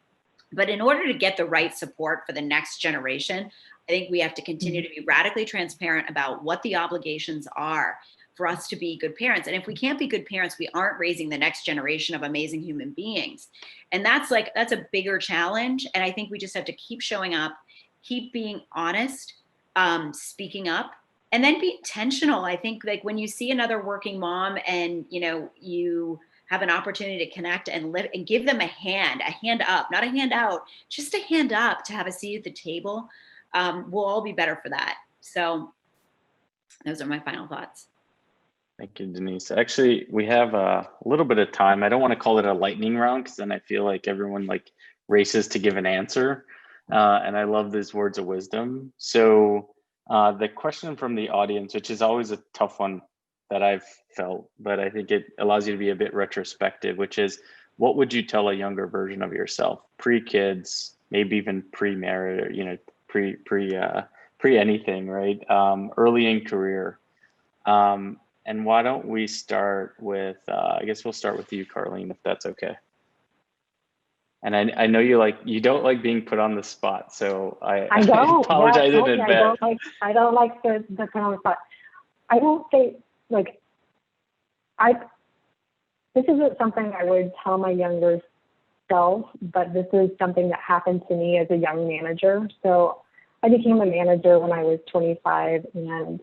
But in order to get the right support for the next generation, I think we have to continue to be radically transparent about what the obligations are for us to be good parents. And if we can't be good parents, we aren't raising the next generation of amazing human beings. And that's a bigger challenge. And I think we just have to keep showing up, keep being honest, speaking up, and then be intentional. I think like when you see another working mom and, you have an opportunity to connect and live and give them a hand up, not a hand out, just a hand up to have a seat at the table. We'll all be better for that. So those are my final thoughts. Thank you, Denise. Actually, we have a little bit of time. I don't want to call it a lightning round because then I feel like everyone like races to give an answer. And I love these words of wisdom. So the question from the audience, which is always a tough one that I've felt, but I think it allows you to be a bit retrospective, which is, what would you tell a younger version of yourself, pre-kids, maybe even pre-marriage, or, pre anything, right? Early in career. And why don't we start with, I guess we'll start with you, Carlene, if that's okay. And I know you don't like being put on the spot, so I apologize in advance. I don't like the put on the spot. I won't say this isn't something I would tell my younger self, but this is something that happened to me as a young manager. So I became a manager when I was 25 and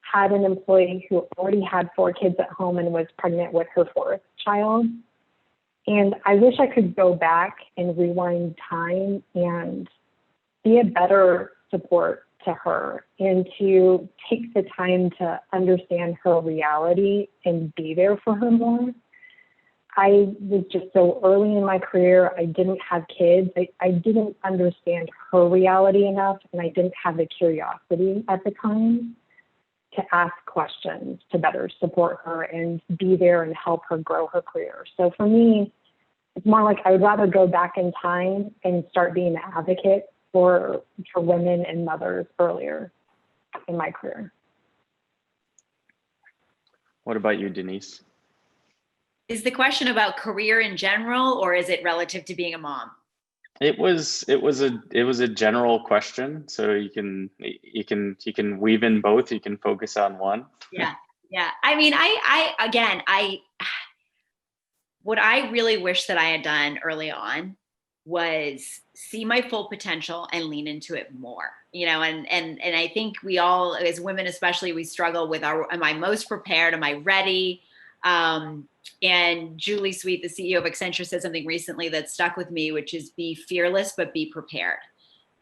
had an employee who already had 4 kids at home and was pregnant with her 4th child. And I wish I could go back and rewind time and be a better support to her and to take the time to understand her reality and be there for her more. I was just so early in my career. I didn't have kids. I didn't understand her reality enough, and I didn't have the curiosity at the time to ask questions to better support her and be there and help her grow her career. So for me, it's more like I would rather go back in time and start being an advocate for women and mothers earlier in my career. What about you, Denise? Is the question about career in general, or is it relative to being a mom? It was a general question, so you can weave in both. You can focus on one. Yeah. I mean, what I really wish that I had done early on was see my full potential and lean into it more. And I think we all, as women especially, we struggle with am I most prepared? Am I ready? And Julie Sweet, the CEO of Accenture, said something recently that stuck with me, which is be fearless, but be prepared.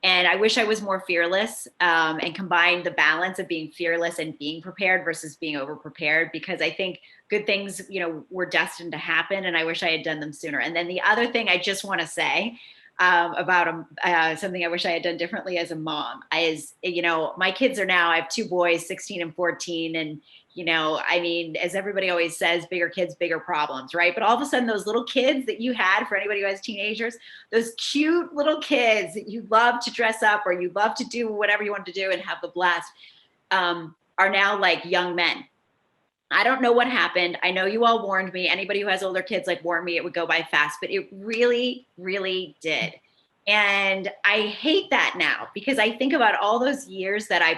And I wish I was more fearless and combined the balance of being fearless and being prepared versus being over prepared, because I think good things, were destined to happen. And I wish I had done them sooner. And then the other thing I just want to say about something I wish I had done differently as a mom is, my kids are now, I have 2 boys, 16 and 14. And as everybody always says, bigger kids, bigger problems, right? But all of a sudden, those little kids that you had, for anybody who has teenagers, those cute little kids that you love to dress up or you love to do whatever you want to do and have the blast, are now like young men. I don't know what happened. I know you all warned me. Anybody who has older kids warned me it would go by fast, but it really, really did. And I hate that now because I think about all those years that I'm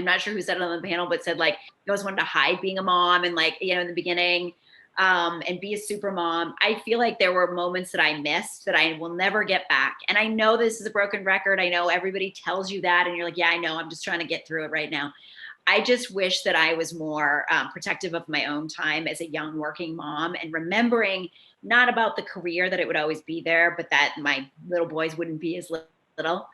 not sure who said it on the panel, but said you always wanted to hide being a mom and in the beginning and be a super mom. I feel like there were moments that I missed that I will never get back. And I know this is a broken record. I know everybody tells you that and you're like, yeah, I know, I'm just trying to get through it right now. I just wish that I was more protective of my own time as a young working mom and remembering not about the career that it would always be there, but that my little boys wouldn't be as little,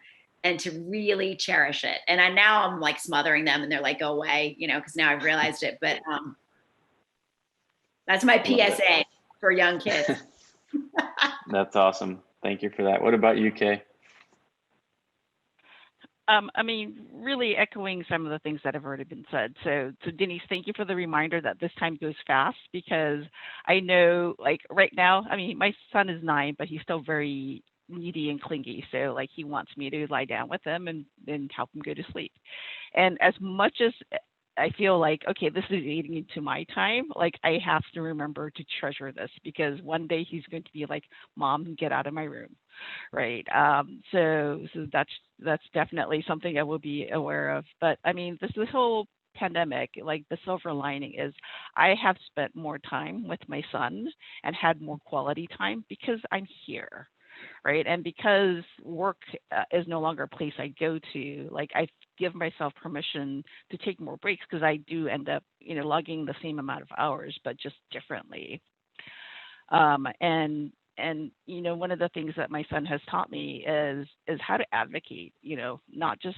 and to really cherish it. And now I'm like smothering them and they're like, go away, because now I've realized it. But that's my PSA for young kids. That's awesome. Thank you for that. What about you, Kay? Really echoing some of the things that have already been said. So Denise, thank you for the reminder that this time goes fast, because I know, like right now, my son is 9, but he's still very needy and clingy. So like he wants me to lie down with him and help him go to sleep. And as much as I feel like, okay, this is eating into my time, like I have to remember to treasure this, because one day he's going to be like, Mom, get out of my room. Right. So that's definitely something I will be aware of. But this whole pandemic, like the silver lining is I have spent more time with my son and had more quality time because I'm here. Right. And because work is no longer a place I go to, like I give myself permission to take more breaks, because I do end up, logging the same amount of hours, but just differently. And one of the things that my son has taught me is how to advocate, not just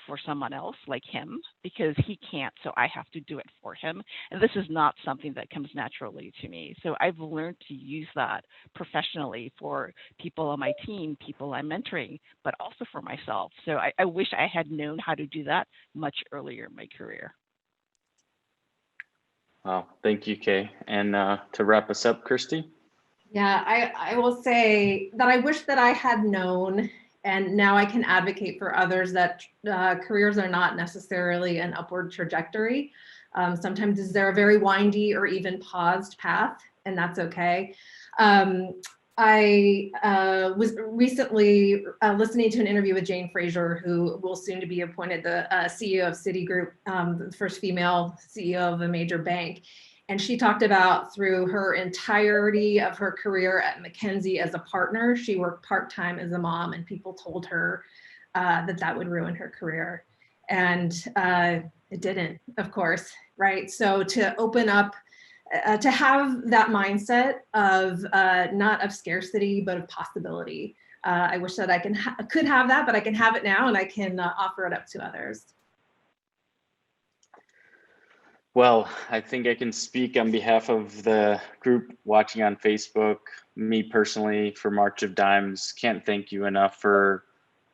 for someone else like him, because he can't, so I have to do it for him. And this is not something that comes naturally to me. So I've learned to use that professionally for people on my team, people I'm mentoring, but also for myself. So I wish I had known how to do that much earlier in my career. Wow, thank you, Kay. And to wrap us up, Christy? Yeah, I will say that I wish that I had known, and now I can advocate for others, that careers are not necessarily an upward trajectory. Sometimes they're a very windy or even paused path, and that's okay. I was recently listening to an interview with Jane Fraser, who will soon to be appointed the CEO of Citigroup, the first female CEO of a major bank. And she talked about, through her entirety of her career at McKinsey as a partner, she worked part-time as a mom, and people told her that would ruin her career. And it didn't, of course, right? So to open up, to have that mindset of not of scarcity, but of possibility. I wish that I could have that, but I can have it now, and I can offer it up to others. Well, I think I can speak on behalf of the group watching on Facebook, me personally, for March of Dimes. Can't thank you enough for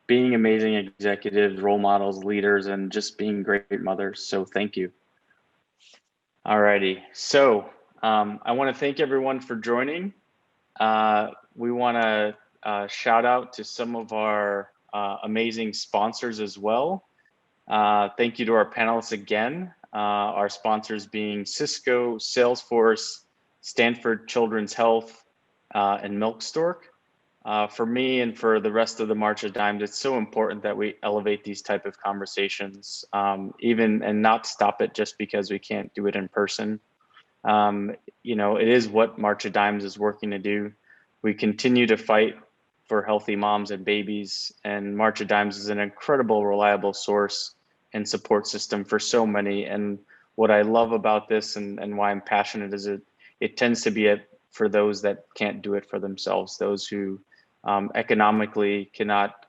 being amazing executives, role models, leaders, and just being great mothers. So thank you. Alrighty, so I want to thank everyone for joining. We want to shout out to some of our amazing sponsors as well. Thank you to our panelists again. Our sponsors being Cisco, Salesforce, Stanford Children's Health, and Milk Stork. For me and for the rest of the March of Dimes, it's so important that we elevate these type of conversations, and not stop it just because we can't do it in person. It is what March of Dimes is working to do. We continue to fight for healthy moms and babies, and March of Dimes is an incredible, reliable source and support system for so many. And what I love about this and why I'm passionate is it tends to be for those that can't do it for themselves, those who economically cannot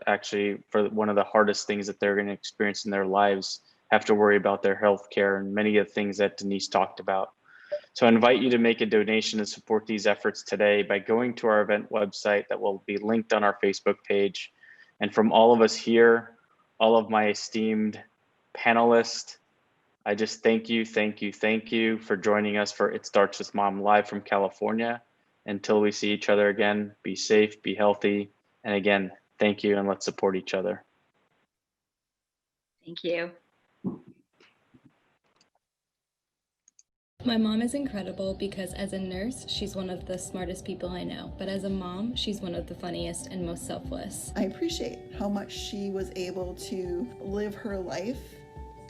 actually, for one of the hardest things that they're going to experience in their lives, have to worry about their health care and many of the things that Denise talked about. So I invite you to make a donation to support these efforts today by going to our event website that will be linked on our Facebook page. And from all of us here, all of my esteemed panelists, I just thank you for joining us for It Starts With Mom live from California. Until we see each other again, be safe, be healthy. And again, thank you, and let's support each other. Thank you. My mom is incredible because as a nurse, she's one of the smartest people I know. But as a mom, she's one of the funniest and most selfless. I appreciate how much she was able to live her life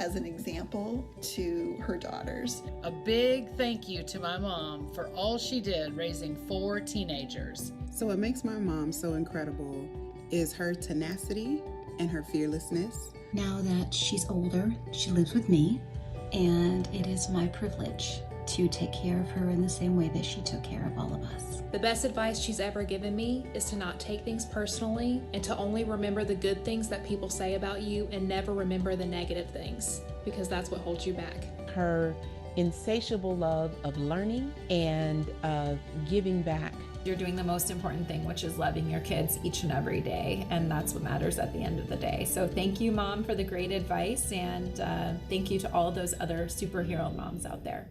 as an example to her daughters. A big thank you to my mom for all she did raising 4 teenagers. So what makes my mom so incredible is her tenacity and her fearlessness. Now that she's older, she lives with me, and it is my privilege to take care of her in the same way that she took care of all of us. The best advice she's ever given me is to not take things personally and to only remember the good things that people say about you and never remember the negative things, because that's what holds you back. Her insatiable love of learning and of giving back. You're doing the most important thing, which is loving your kids each and every day, and that's what matters at the end of the day. So thank you, Mom, for the great advice, and thank you to all those other superhero moms out there.